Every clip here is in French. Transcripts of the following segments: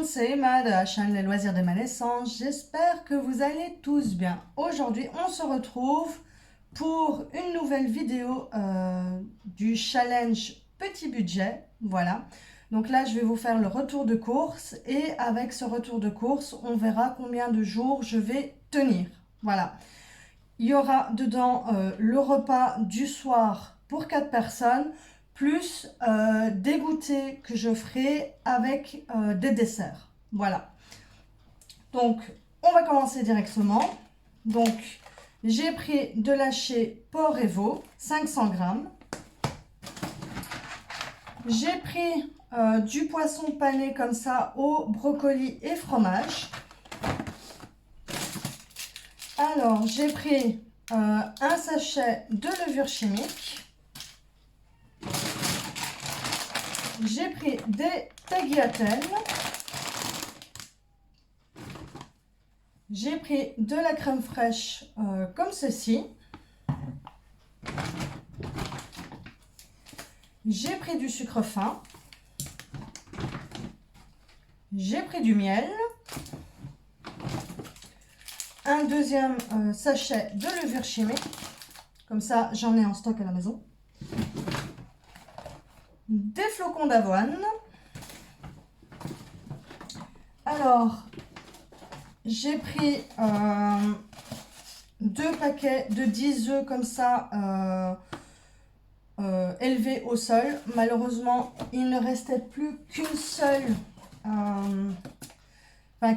monde, c'est Emma de la chaîne Les Loisirs de ma naissance. J'espère que vous allez tous bien. Aujourd'hui, on se retrouve pour une nouvelle vidéo du challenge petit budget. Voilà. Donc là, je vais vous faire le retour de course et avec ce retour de course, on verra combien de jours je vais tenir. Voilà. Il y aura dedans le repas du soir pour 4 personnes, plus des goûters que je ferai avec des desserts. Voilà. Donc, on va commencer directement. Donc, j'ai pris de l'haché porc et veau, 500 grammes. J'ai pris du poisson pané comme ça au brocoli et fromage. Alors, j'ai pris un sachet de levure chimique. J'ai pris des tagliatelles. J'ai pris de la crème fraîche comme ceci. J'ai pris du sucre fin. J'ai pris du miel. Un deuxième sachet de levure chimique. Comme ça, j'en ai en stock à la maison. Des flocons d'avoine. Alors, j'ai pris 2 paquets de 10 œufs comme ça, élevés au sol. Malheureusement, il ne restait plus qu'une seule,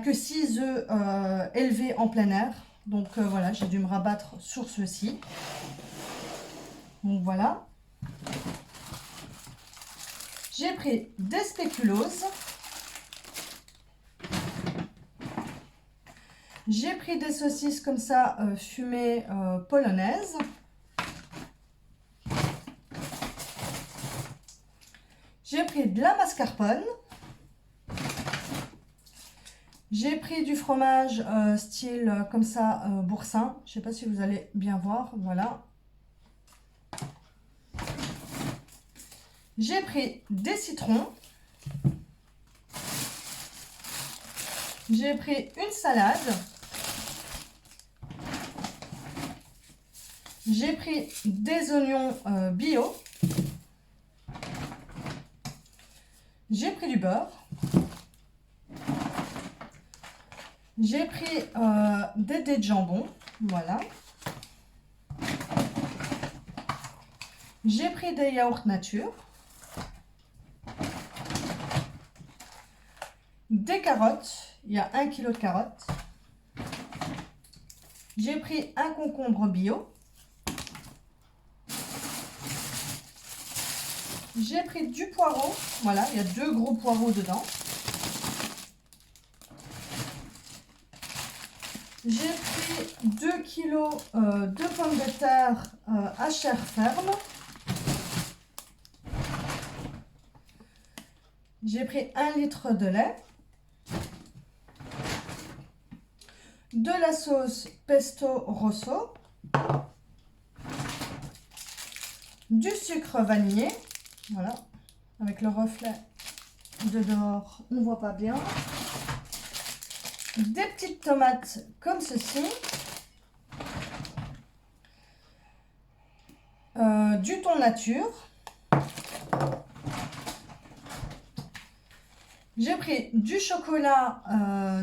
que 6 œufs élevés en plein air. Donc voilà, j'ai dû me rabattre sur ceux-ci. Donc voilà. J'ai pris des spéculoos. J'ai pris des saucisses comme ça, fumées polonaises. J'ai pris de la mascarpone. J'ai pris du fromage style comme ça, boursin. Je ne sais pas si vous allez bien voir. Voilà. J'ai pris des citrons. J'ai pris une salade. J'ai pris des oignons bio. J'ai pris du beurre. J'ai pris des dés de jambon. Voilà. J'ai pris des yaourts nature. Des carottes. Il y a 1 kg de carottes. J'ai pris un concombre bio. J'ai pris du poireau. Voilà, il y a 2 gros poireaux dedans. J'ai pris 2 kg de pommes de terre à chair ferme. J'ai pris 1 litre de lait. De la sauce pesto rosso. Du sucre vanillé. Voilà, avec le reflet de dehors, on ne voit pas bien. Des petites tomates comme ceci. Du thon nature. J'ai pris du chocolat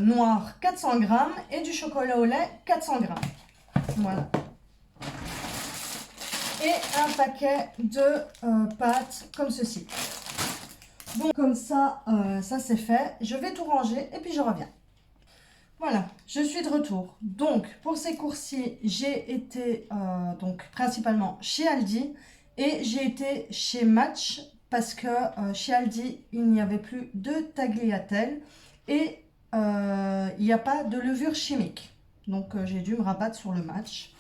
noir 400 grammes et du chocolat au lait 400 grammes. Voilà. Et un paquet de pâtes comme ceci. Donc comme ça, ça c'est fait. Je vais tout ranger et puis je reviens. Voilà, je suis de retour. Donc pour ces courses-ci, j'ai été donc principalement chez Aldi et j'ai été chez Match parce que chez Aldi, il n'y avait plus de tagliatelle et il n'y a pas de levure chimique. Donc j'ai dû me rabattre sur le Match.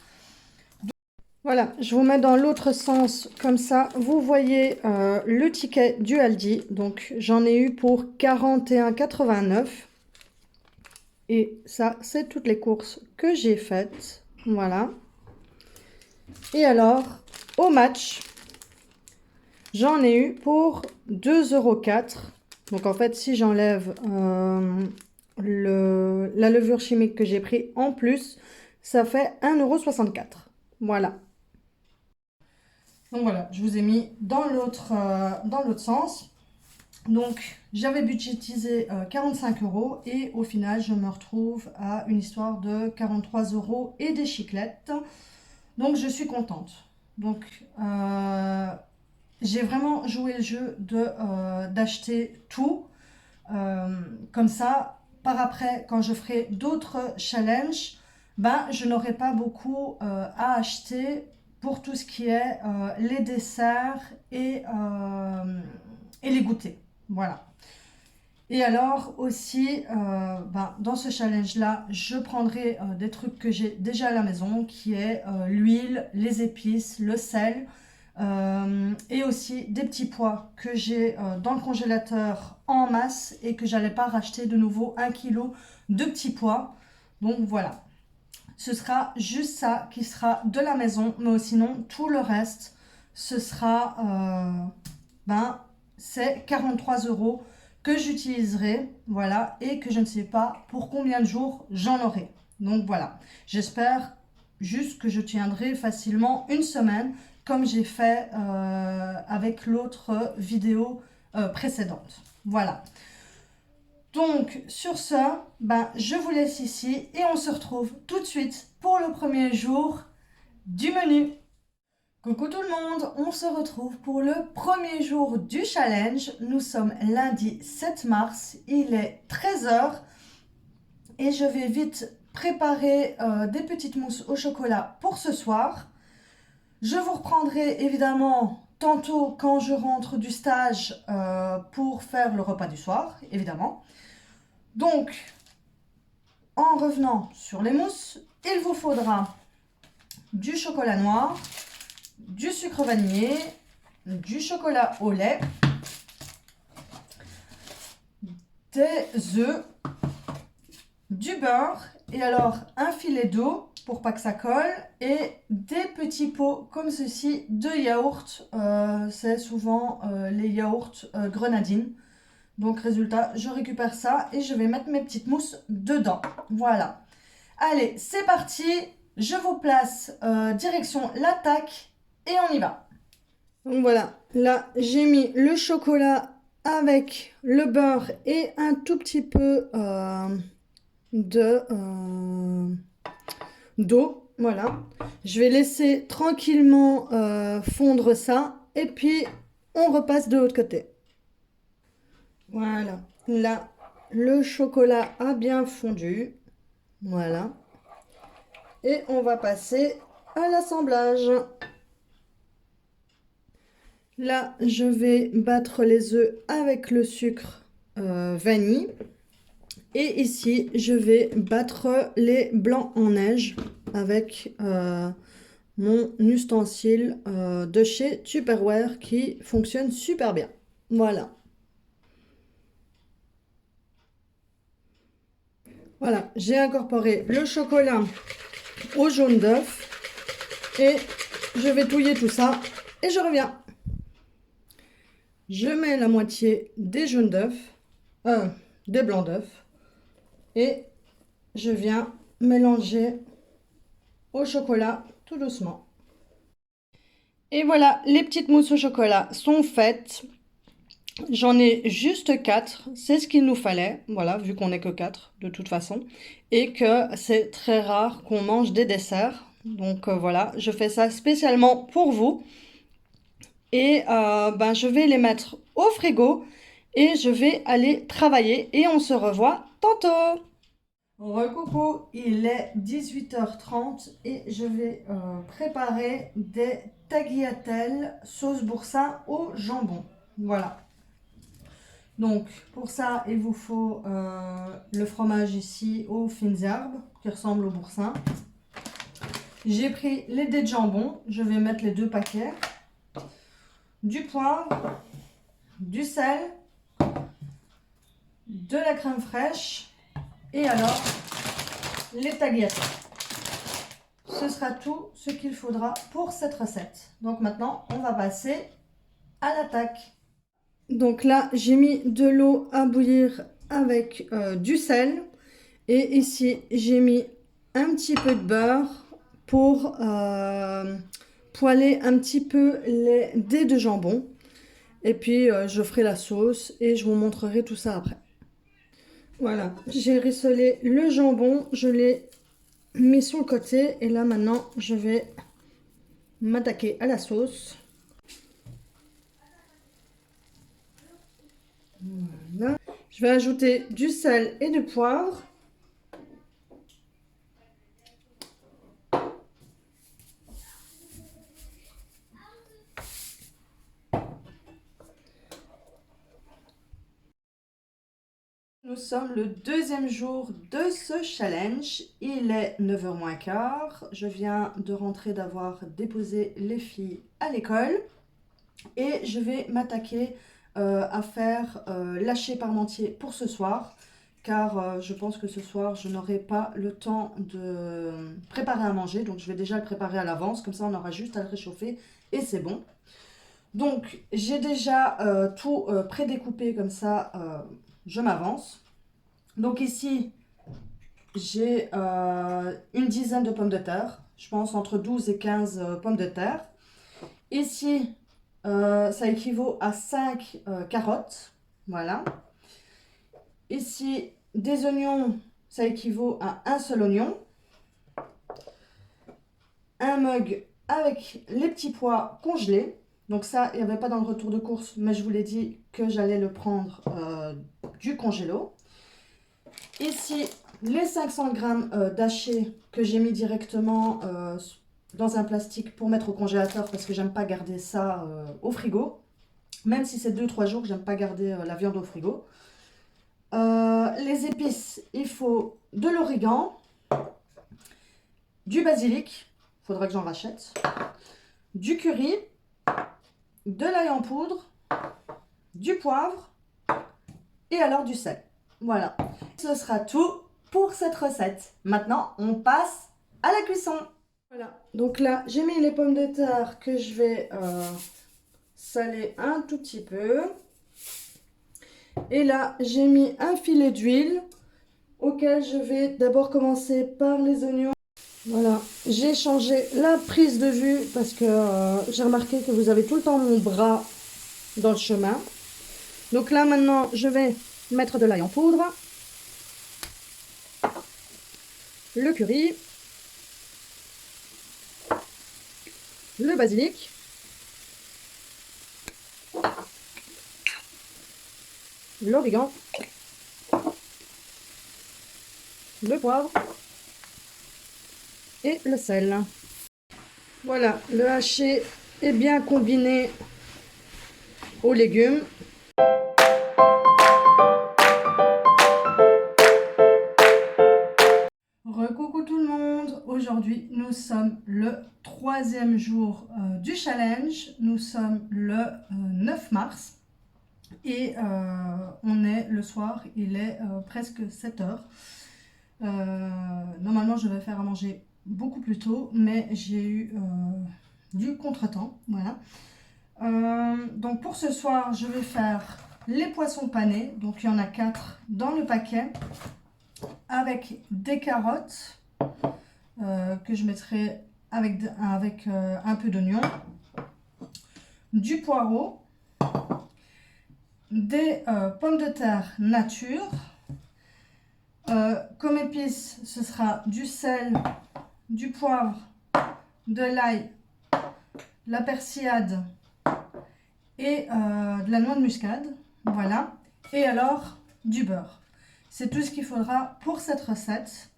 Voilà, je vous mets dans l'autre sens, comme ça, vous voyez le ticket du Aldi. Donc, j'en ai eu pour 41,89 €. Et ça, c'est toutes les courses que j'ai faites. Voilà. Et alors, au Match, j'en ai eu pour 2,04 €. Donc en fait, si j'enlève la levure chimique que j'ai pris en plus, ça fait 1,64 €. Voilà. Donc voilà, je vous ai mis dans l'autre sens. Donc j'avais budgétisé 45 € et au final je me retrouve à une histoire de 43 € et des chiclettes. Donc je suis contente. Donc j'ai vraiment joué le jeu d'acheter tout. Comme ça, par après, quand je ferai d'autres challenges, ben, je n'aurai pas beaucoup à acheter pour tout ce qui est les desserts et les goûters. Voilà. Et alors aussi, ben, dans ce challenge-là, je prendrai des trucs que j'ai déjà à la maison, qui est l'huile, les épices, le sel, et aussi des petits pois que j'ai dans le congélateur en masse et que j'allais pas racheter de nouveau 1 kg de petits pois. Donc voilà, ce sera juste ça qui sera de la maison, mais sinon tout le reste, ce sera, ben, c'est 43 € que j'utiliserai, voilà, et que je ne sais pas pour combien de jours j'en aurai. Donc voilà, j'espère juste que je tiendrai facilement une semaine, comme j'ai fait avec l'autre vidéo précédente. Voilà. Donc sur ce, ben, je vous laisse ici et on se retrouve tout de suite pour le premier jour du menu. Coucou tout le monde, on se retrouve pour le premier jour du challenge. Nous sommes lundi 7 mars, il est 13 h et je vais vite préparer des petites mousses au chocolat pour ce soir. Je vous reprendrai évidemment tantôt quand je rentre du stage pour faire le repas du soir, évidemment. Donc, en revenant sur les mousses, il vous faudra du chocolat noir, du sucre vanillé, du chocolat au lait, des œufs, du beurre et alors un filet d'eau pour pas que ça colle et des petits pots comme ceci de yaourt. C'est souvent les yaourts grenadine. Donc résultat, je récupère ça et je vais mettre mes petites mousses dedans. Voilà. Allez, c'est parti. Je vous place direction l'attaque. Et on y va. Donc voilà, là j'ai mis le chocolat avec le beurre et un tout petit peu d'eau. Voilà, je vais laisser tranquillement fondre ça et puis on repasse de l'autre côté. Voilà, là le chocolat a bien fondu. Voilà, et on va passer à l'assemblage. Là, je vais battre les œufs avec le sucre vanille. Et ici, je vais battre les blancs en neige avec mon ustensile de chez Tupperware qui fonctionne super bien. Voilà. Voilà, j'ai incorporé le chocolat au jaune d'œuf et je vais touiller tout ça et je reviens. Je mets la moitié des jaunes d'œufs, des blancs d'œufs, et je viens mélanger au chocolat tout doucement. Et voilà, les petites mousses au chocolat sont faites. J'en ai juste 4, c'est ce qu'il nous fallait, voilà, vu qu'on n'est que 4 de toute façon, et que c'est très rare qu'on mange des desserts. Donc voilà, je fais ça spécialement pour vous. Et ben, je vais les mettre au frigo et je vais aller travailler et on se revoit tantôt. Recoucou, il est 18h30 et je vais préparer des tagliatelles sauce boursin au jambon. Voilà. Donc pour ça, il vous faut le fromage ici aux fines herbes qui ressemble au boursin. J'ai pris les dés de jambon, je vais mettre les 2 paquets. Du poivre, du sel, de la crème fraîche et alors les tagliatelles. Ce sera tout ce qu'il faudra pour cette recette. Donc maintenant, on va passer à l'attaque. Donc là, j'ai mis de l'eau à bouillir avec du sel. Et ici, j'ai mis un petit peu de beurre pour poêler un petit peu les dés de jambon. Et puis, je ferai la sauce et je vous montrerai tout ça après. Voilà, j'ai rissolé le jambon, je l'ai mis sur le côté. Et là, maintenant, je vais m'attaquer à la sauce. Voilà. Je vais ajouter du sel et du poivre. Nous sommes le deuxième jour de ce challenge. Il est 9h moins quart. Je viens de rentrer d'avoir déposé les filles à l'école. Et je vais m'attaquer à faire l'hachis parmentier pour ce soir. Car je pense que ce soir, je n'aurai pas le temps de préparer à manger. Donc je vais déjà le préparer à l'avance. Comme ça, on aura juste à le réchauffer et c'est bon. Donc j'ai déjà tout prédécoupé comme ça. Je m'avance. Donc ici, j'ai une dizaine de pommes de terre. Je pense entre 12 et 15 pommes de terre. Ici, ça équivaut à 5 carottes. Voilà. Ici, des oignons, ça équivaut à un seul oignon. Un mug avec les petits pois congelés. Donc ça, il n'y avait pas dans le retour de course, mais je vous l'ai dit que j'allais le prendre du congélo. Ici, les 500 g d'hachés que j'ai mis directement dans un plastique pour mettre au congélateur parce que j'aime pas garder ça au frigo. Même si c'est 2-3 jours, j'aime pas garder la viande au frigo. Les épices, il faut de l'origan, du basilic, il faudra que j'en rachète, du curry, de l'ail en poudre, du poivre et alors du sel. Voilà, ce sera tout pour cette recette. Maintenant, on passe à la cuisson. Voilà, donc là, j'ai mis les pommes de terre que je vais saler un tout petit peu. Et là, j'ai mis un filet d'huile auquel je vais d'abord commencer par les oignons. Voilà, j'ai changé la prise de vue parce que j'ai remarqué que vous avez tout le temps mon bras dans le chemin. Donc là, maintenant, je vais mettre de l'ail en poudre, le curry, le basilic, l'origan, le poivre et le sel. Voilà, le haché est bien combiné aux légumes. Recoucou tout le monde, aujourd'hui nous sommes le troisième jour du challenge, nous sommes le 9 mars et on est le soir, il est presque 7 heures. Normalement je vais faire à manger beaucoup plus tôt mais j'ai eu du contretemps, voilà. Donc pour ce soir je vais faire les poissons panés, donc il y en a 4 dans le paquet, avec des carottes que je mettrai avec un peu d'oignon, du poireau, des pommes de terre nature. Comme épices, ce sera du sel, du poivre, de l'ail, la persillade et de la noix de muscade. Voilà. Et alors, du beurre. C'est tout ce qu'il faudra pour cette recette.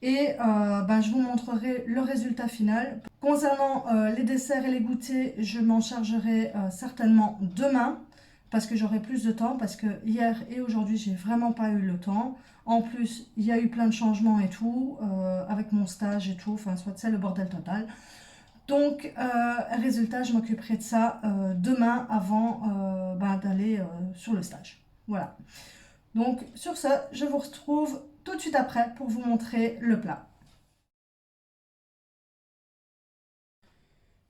Et je vous montrerai le résultat final. Concernant les desserts et les goûters, je m'en chargerai certainement demain parce que j'aurai plus de temps, parce que hier et aujourd'hui j'ai vraiment pas eu le temps. En plus il y a eu plein de changements et tout avec mon stage et tout, enfin soit c'est le bordel total. Donc résultat, je m'occuperai de ça demain avant d'aller sur le stage. Voilà. Donc sur ce, je vous retrouve tout de suite après pour vous montrer le plat.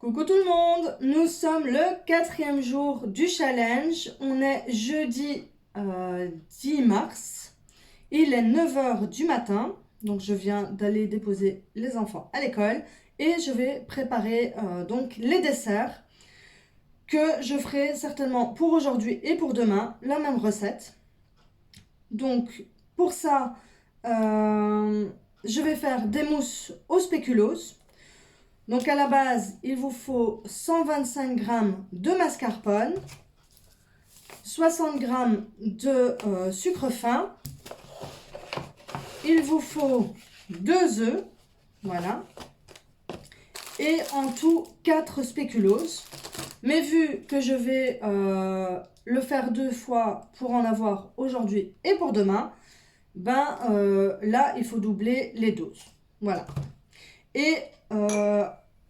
Coucou tout le monde, nous sommes le 4e jour du challenge. On est jeudi 10 mars. Il est 9 h du matin, donc je viens d'aller déposer les enfants à l'école et je vais préparer donc les desserts que je ferai certainement pour aujourd'hui et pour demain, la même recette. Donc pour ça, je vais faire des mousses au spéculoos. Donc à la base, il vous faut 125 g de mascarpone, 60 g de sucre fin, il vous faut 2 œufs, voilà, et en tout 4 spéculoos. Mais vu que je vais le faire 2 fois pour en avoir aujourd'hui et pour demain, ben là il faut doubler les doses, voilà. Et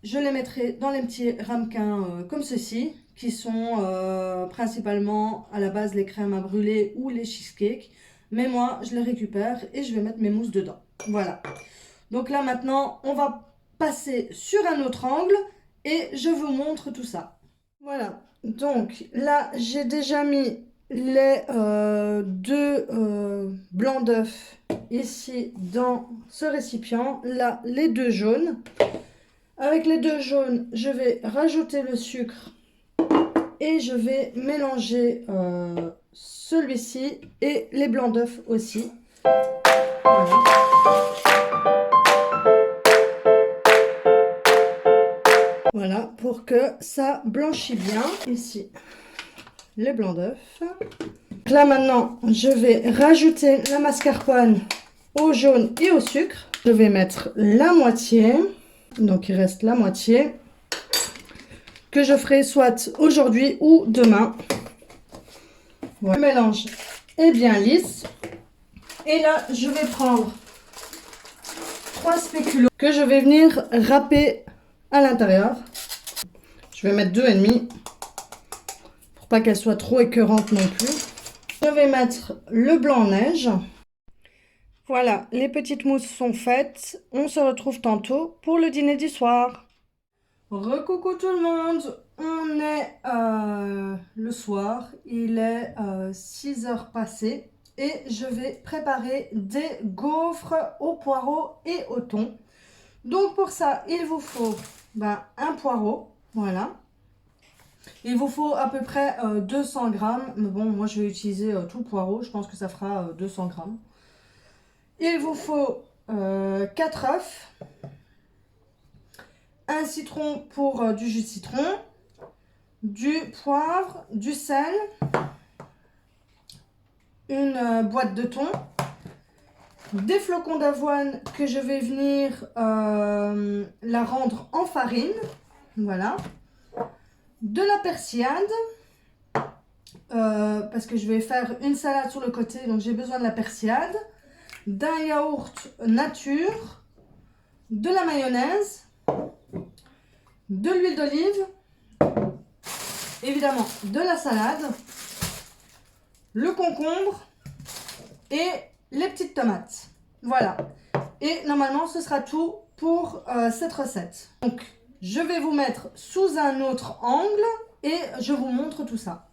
je les mettrai dans les petits ramequins comme ceci, qui sont principalement à la base les crèmes à brûler ou les cheesecakes. Mais moi, je les récupère et je vais mettre mes mousses dedans. Voilà. Donc là, maintenant, on va passer sur un autre angle et je vous montre tout ça. Voilà. Donc là, j'ai déjà mis les 2 blancs d'œufs ici dans ce récipient. Là, les 2 jaunes. Avec les 2 jaunes, je vais rajouter le sucre et je vais mélanger celui-ci et les blancs d'œufs aussi. Voilà. Voilà, pour que ça blanchit bien. Ici, les blancs d'œufs. Là maintenant, je vais rajouter la mascarpone au jaune et au sucre. Je vais mettre la moitié. Donc il reste la moitié que je ferai soit aujourd'hui ou demain. Voilà. Le mélange est bien lisse. Et là, je vais prendre 3 spéculoos que je vais venir râper à l'intérieur. Je vais mettre 2,5 pour pas qu'elle soit trop écœurante non plus. Je vais mettre le blanc neige. Voilà, les petites mousses sont faites. On se retrouve tantôt pour le dîner du soir. Recoucou tout le monde. On est le soir. Il est 6 h passées. Et je vais préparer des gaufres au poireau et au thon. Donc pour ça, il vous faut un poireau. Voilà. Il vous faut à peu près 200 g. Mais bon, moi je vais utiliser tout le poireau. Je pense que ça fera 200 g. Il vous faut 4 œufs, un citron pour du jus de citron, du poivre, du sel, une boîte de thon, des flocons d'avoine que je vais venir la rendre en farine, voilà, de la persillade, parce que je vais faire une salade sur le côté, donc j'ai besoin de la persillade, d'un yaourt nature, de la mayonnaise, de l'huile d'olive, évidemment de la salade, le concombre et les petites tomates. Voilà. Et normalement, ce sera tout pour cette recette. Donc, je vais vous mettre sous un autre angle et je vous montre tout ça.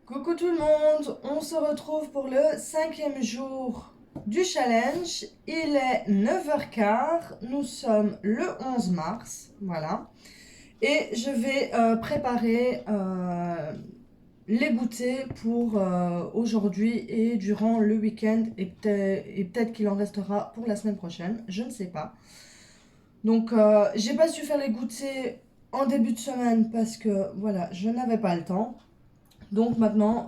Coucou tout le monde, on se retrouve pour le 5e jour du challenge. Il est 9h15, nous sommes le 11 mars, voilà. Et je vais préparer les goûters pour aujourd'hui et durant le week-end. Et peut-être qu'il en restera pour la semaine prochaine, je ne sais pas. Donc, j'ai pas su faire les goûters en début de semaine parce que, voilà, je n'avais pas le temps. Donc maintenant,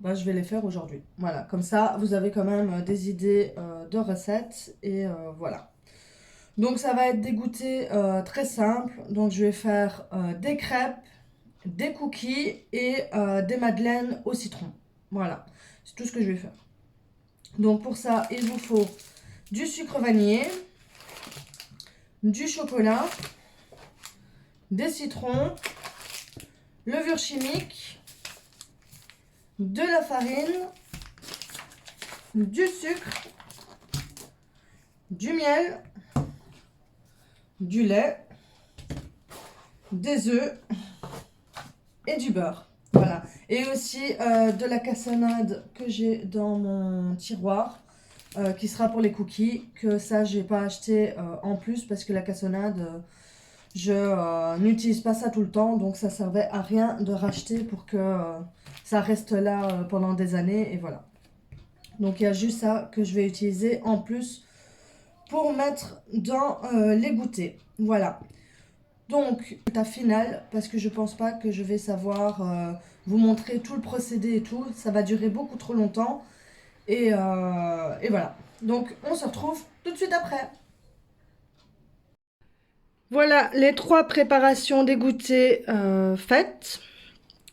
je vais les faire aujourd'hui. Voilà, comme ça, vous avez quand même des idées de recettes et voilà. Donc ça va être des goûters très simples. Donc je vais faire des crêpes, des cookies et des madeleines au citron. Voilà, c'est tout ce que je vais faire. Donc pour ça, il vous faut du sucre vanillé, du chocolat, des citrons, levure chimique, de la farine, du sucre, du miel, du lait, des œufs et du beurre. Voilà. Et aussi de la cassonade que j'ai dans mon tiroir, qui sera pour les cookies, que ça, j'ai pas acheté en plus parce que la cassonade, je n'utilise pas ça tout le temps, donc ça servait à rien de racheter pour que ça reste là pendant des années, et voilà. Donc il y a juste ça que je vais utiliser en plus pour mettre dans les goûters. Voilà. Donc, résultat final, parce que je pense pas que je vais savoir vous montrer tout le procédé et tout. Ça va durer beaucoup trop longtemps. Et voilà. Donc, on se retrouve tout de suite après. Voilà les 3 préparations des goûters faites.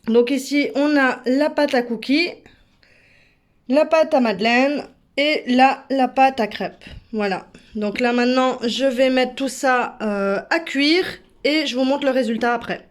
Donc ici, on a la pâte à cookies, la pâte à madeleine et là, la pâte à crêpes. Voilà. Donc là, maintenant, je vais mettre tout ça à cuire et je vous montre le résultat après.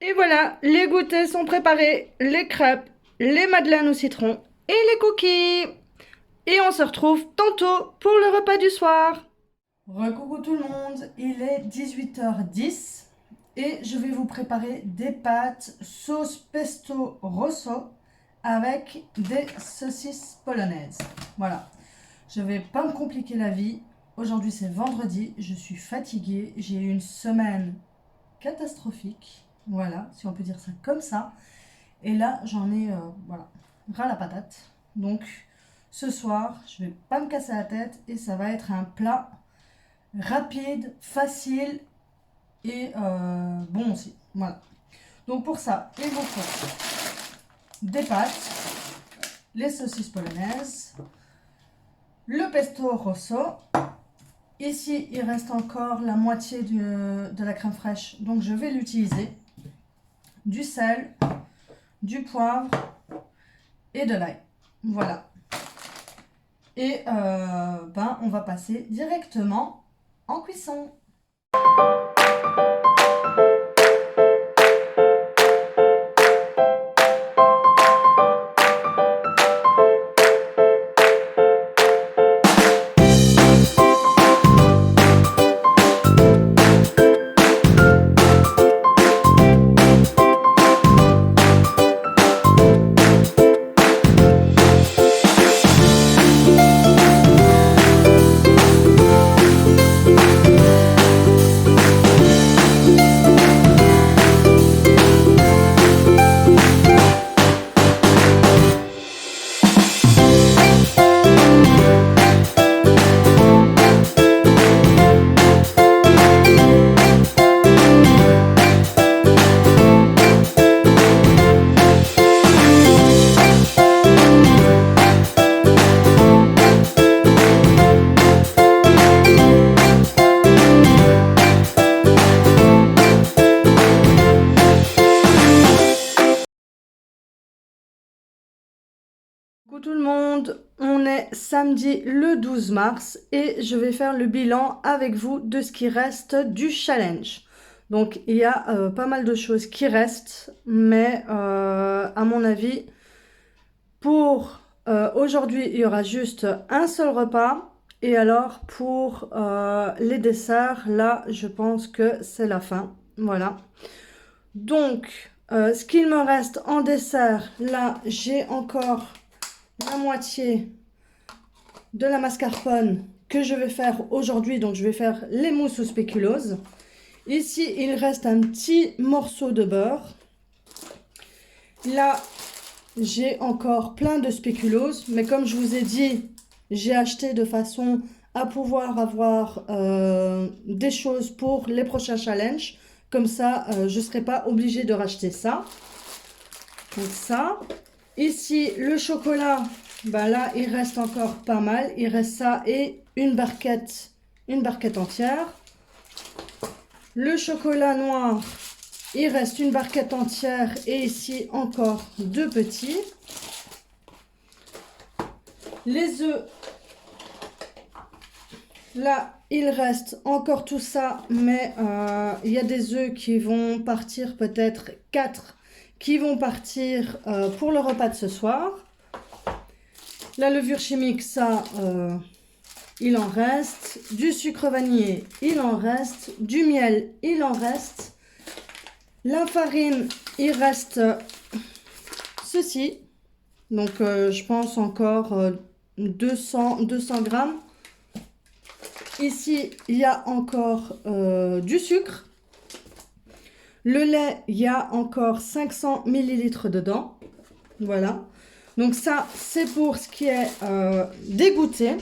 Et voilà, les goûters sont préparés, les crêpes, les madeleines au citron et les cookies. Et on se retrouve tantôt pour le repas du soir. Recoucou tout le monde, il est 18h10 et je vais vous préparer des pâtes sauce pesto rosso avec des saucisses polonaises. Voilà, je vais pas me compliquer la vie. Aujourd'hui c'est vendredi, je suis fatiguée, j'ai eu une semaine catastrophique. Voilà, si on peut dire ça comme ça. Et là, j'en ai, voilà, ras la patate. Donc, ce soir, je vais pas me casser la tête et ça va être un plat rapide, facile et bon aussi. Voilà. Donc, pour ça, il vous faut des pâtes, les saucisses polonaises, le pesto rosso. Ici, il reste encore la moitié de la crème fraîche, donc je vais l'utiliser. Du sel, du poivre et de l'ail. Voilà. Et on va passer directement en cuisson. Coucou tout le monde, on est samedi le 12 mars et je vais faire le bilan avec vous de ce qui reste du challenge. Donc, il y a pas mal de choses qui restent. Mais à mon avis, pour aujourd'hui, il y aura juste un seul repas. Et alors, pour les desserts, là, je pense que c'est la fin. Voilà. Donc, ce qu'il me reste en dessert, là, j'ai encore la moitié de la mascarpone que je vais faire aujourd'hui. Donc, je vais faire les mousses au spéculoos. Ici, il reste un petit morceau de beurre. Là, j'ai encore plein de spéculoos. Mais comme je vous ai dit, j'ai acheté de façon à pouvoir avoir des choses pour les prochains challenges. Comme ça, je ne serai pas obligée de racheter ça. Donc ça. Ici, le chocolat, ben là, il reste encore pas mal. Il reste ça et une barquette entière. Le chocolat noir, il reste une barquette entière et ici encore deux petits. Les œufs, là, il reste encore tout ça, mais il y a des œufs qui vont partir, peut-être 4 qui vont partir pour le repas de ce soir. La levure chimique, ça, il en reste. Du sucre vanillé, il en reste. Du miel, il en reste. La farine, il reste ceci. Donc, je pense encore 200 grammes. Ici, il y a encore du sucre. Le lait, il y a encore 500 ml dedans. Voilà. Donc ça, c'est pour ce qui est des goûters.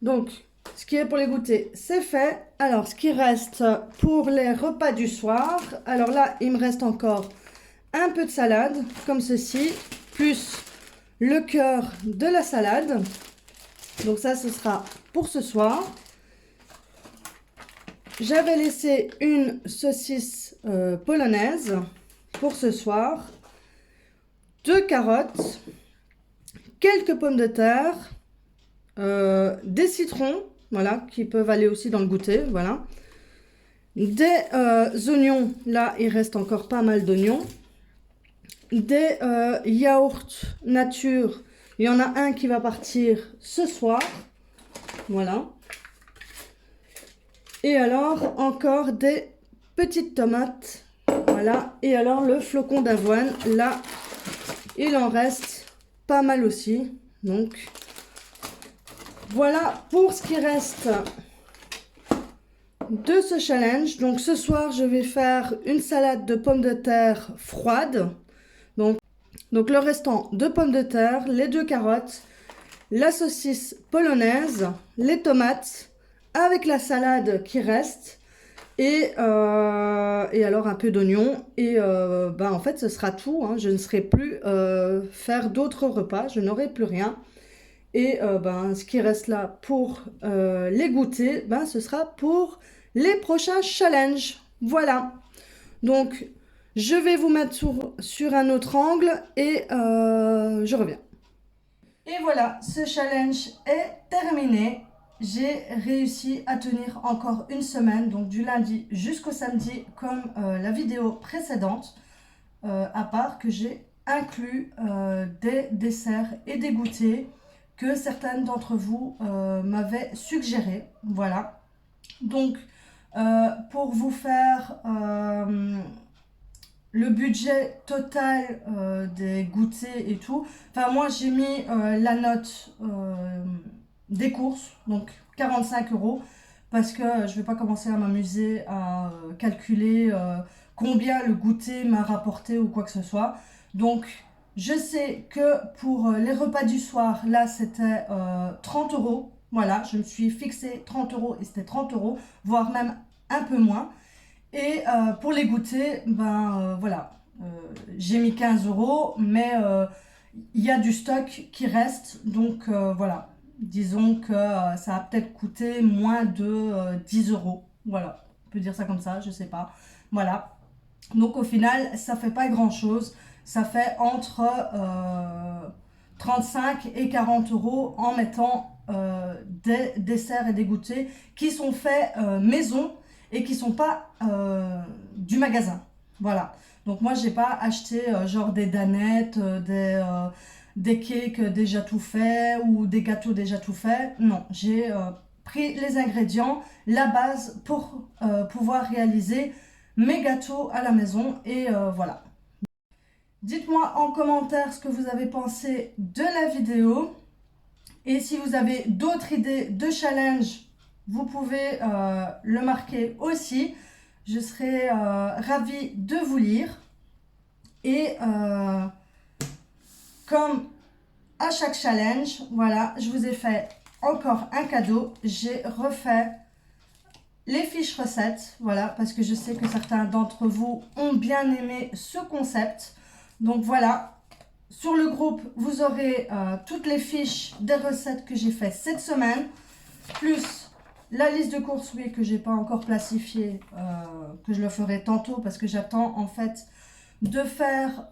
Donc, ce qui est pour les goûters, c'est fait. Alors, ce qui reste pour les repas du soir. Alors là, il me reste encore un peu de salade, comme ceci, plus le cœur de la salade. Donc ça, ce sera pour ce soir. J'avais laissé une saucisse polonaise pour ce soir, 2 carottes, quelques pommes de terre, des citrons, voilà, qui peuvent aller aussi dans le goûter, voilà. Des oignons, là il reste encore pas mal d'oignons. Des yaourts nature, il y en a un qui va partir ce soir, voilà. Et alors, encore des petites tomates. Voilà. Et alors, le flocon d'avoine, là, il en reste pas mal aussi. Donc, voilà pour ce qui reste de ce challenge. Donc, ce soir, je vais faire une salade de pommes de terre froide. Donc le restant de pommes de terre, les 2 carottes, la saucisse polonaise, les tomates, avec la salade qui reste et alors un peu d'oignon et ben en fait ce sera tout, hein. Je ne serai plus faire d'autres repas, je n'aurai plus rien et ben ce qui reste là pour les goûter, ben ce sera pour les prochains challenges. Voilà, donc je vais vous mettre sur un autre angle et je reviens. Et voilà, ce challenge est terminé. J'ai réussi à tenir encore une semaine, donc du lundi jusqu'au samedi, comme la vidéo précédente, à part que j'ai inclus des desserts et des goûters que certaines d'entre vous m'avaient suggéré. Voilà. Donc, pour vous faire le budget total des goûters et tout, enfin moi j'ai mis la note des courses, donc 45 €, parce que je vais pas commencer à m'amuser à calculer combien le goûter m'a rapporté ou quoi que ce soit. Donc je sais que pour les repas du soir, là c'était 30 €. Voilà, je me suis fixé 30 € et c'était 30 €, voire même un peu moins. Et pour les goûters, ben voilà, j'ai mis 15 €, mais il y a du stock qui reste, donc voilà. Disons que ça a peut-être coûté moins de 10 €. Voilà, on peut dire ça comme ça, je sais pas. Voilà. Donc au final, ça fait pas grand-chose. Ça fait entre 35 et 40 € en mettant des desserts et des goûters qui sont faits maison et qui sont pas du magasin. Voilà. Donc moi, j'ai pas acheté genre des danettes, des cakes déjà tout faits ou des gâteaux déjà tout faits. Non, j'ai pris les ingrédients, la base pour pouvoir réaliser mes gâteaux à la maison et voilà. Dites-moi en commentaire ce que vous avez pensé de la vidéo et si vous avez d'autres idées de challenge, vous pouvez le marquer aussi. Je serai ravie de vous lire et comme à chaque challenge, voilà, je vous ai fait encore un cadeau. J'ai refait les fiches recettes, voilà, parce que je sais que certains d'entre vous ont bien aimé ce concept. Donc voilà, sur le groupe, vous aurez toutes les fiches des recettes que j'ai fait cette semaine, plus la liste de courses, oui, que j'ai pas encore plastifiée, que je le ferai tantôt parce que j'attends en fait de faire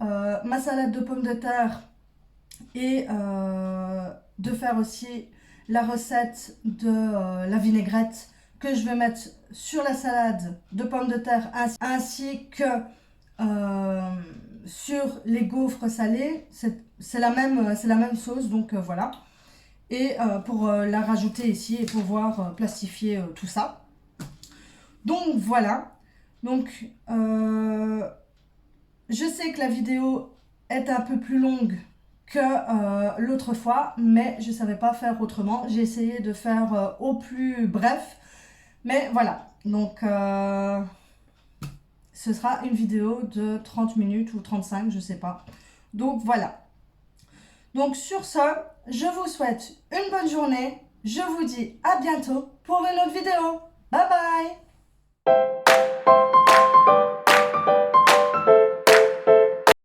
ma salade de pommes de terre et de faire aussi la recette de la vinaigrette que je vais mettre sur la salade de pommes de terre ainsi que sur les gaufres salés. C'est la même sauce, donc voilà. Et pour la rajouter ici et pouvoir plastifier tout ça. Donc voilà. Donc je sais que la vidéo est un peu plus longue que l'autre fois, mais je ne savais pas faire autrement. J'ai essayé de faire au plus bref, mais voilà. Donc ce sera une vidéo de 30 minutes ou 35, je ne sais pas. Donc voilà. Donc sur ce, je vous souhaite une bonne journée. Je vous dis à bientôt pour une autre vidéo. Bye bye!